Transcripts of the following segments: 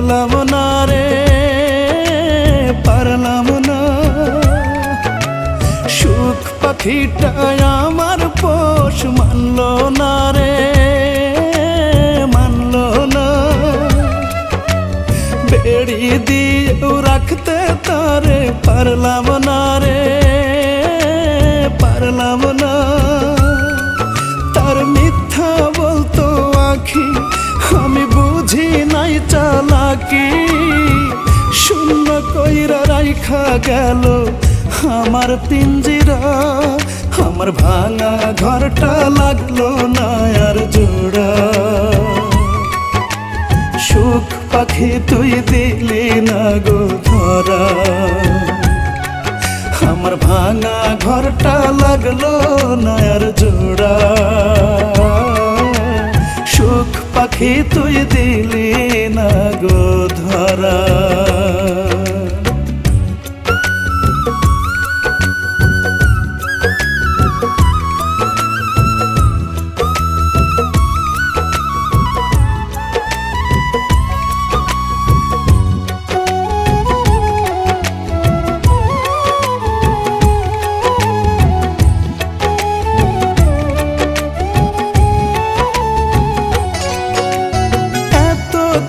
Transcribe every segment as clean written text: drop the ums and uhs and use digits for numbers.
পারলাম না রে, পারলাম না। সুখ পাখিটা আমার পোষ মানল না রে, মানল না। বেড়ি দিয়েও রাখতে তারে পারলাম না রে, পারলাম না। তার মিথ্যা বলতো আখি, আমি বুঝি নাই চালাকি। শূন্য কইরা রাইখা গেল আমার পিঞ্জিরা, আমার ভাঙা ঘরটা লাগলো না আর জোড়া। সুখ পাখি তুই দিলি না গো ধরা, আমার ভাঙা ঘরটা লাগলো না আর জোড়া। সুখ পাখি তুই দিলি না গো ধরা।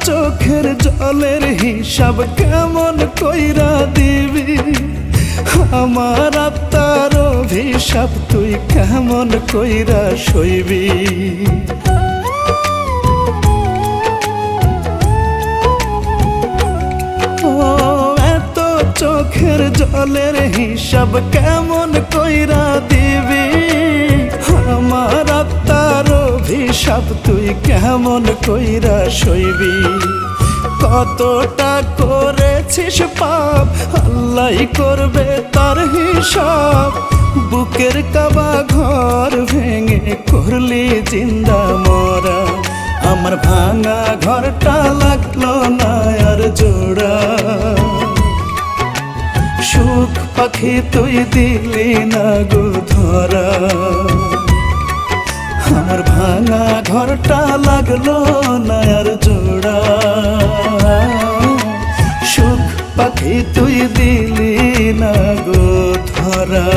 চোখের জলের হিসাব কেমন কইরা দিবি, আমার আত্মার অভিশাপ তুই কেমন কইরা সইবি। ও এত চোখের জলের হিসাব কেমন কইরা দিবি, আমার আত্মার অভিশাপ তুই কেমন কইরা সইবি। কতটা করেছিস পাপ, আল্লাহই করবে তার হিসাব। বুকের কাবা ঘর ভেঙে করলি জিন্দা মরা, আমার ভাঙা ঘরটা লাগলো না আর জোড়া। সুখ পাখি তুই দিলি না গো ধরা, আমার ভাঙা ঘরটা লাগলো না আর জোড়া। সুখ পাখি তুই দিলি না গো ধরা।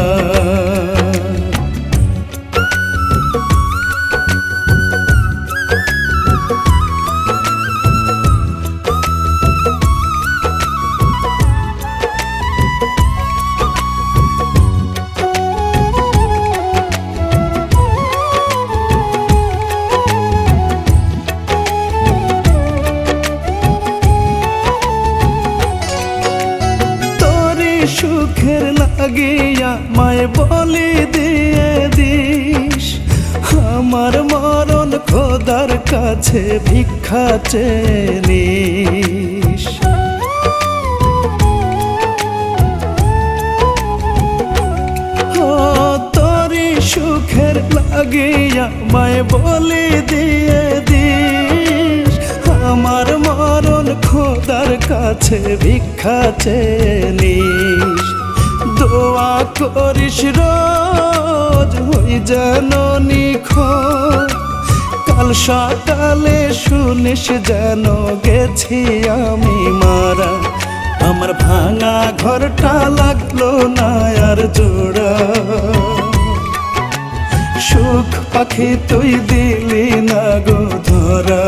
সুখের লাগিয়া মায় বলি দিয়ে দিস, আমার মরণ খোদার কাছে ভিক্ষা চেয়ে নিস। ও তোরি সুখের লাগিয়া মায় বলি দিয়ে দিস, আমার মরণ খোদার কাছে ভিক্ষা চেয়ে নিস। দোয়া করিস রোজ হই যেন নিখোঁজ, কাল সকালে শুনিস যেন গেছি আমি মারা। আমার ভাঙা ঘরটা লাগলো না আর জোড়া, সুখ পাখি তুই দিলি না গো ধরা।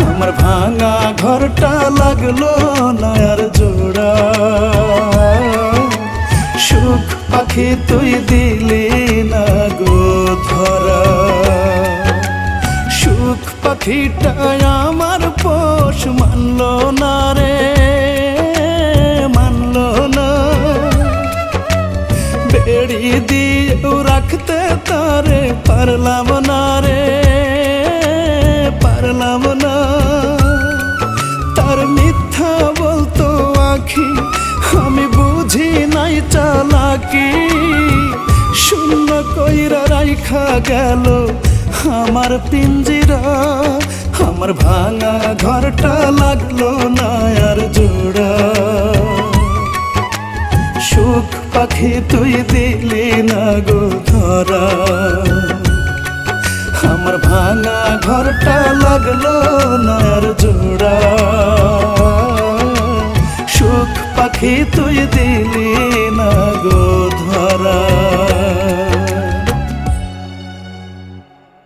আমার ভাঙা ঘরটা লাগলো না আর জোড়া, সুখ পাখি তুই দিলি না গো ধরা। সুখ পাখিটা আমার পোষ মানল না রে, মানল না। বেড়ি দিয়েও রাখতে তারে পারলাম না রে, পারলাম না। তার মিথ্যা বলতো আখি, আমি বুঝি নাই চালাকি। শূন্য কইরা রাইখা গেল আমার পিঞ্জিরা, আমার ভাঙা ঘরটা লাগলো না আর জোড়া। সুখ পাখি তুই দিলি না গো ধরা, আমার ভাঙা ঘরটা লাগলো না আর জোড়া, সুখ পাখি তুই দিলি না গো ধরা।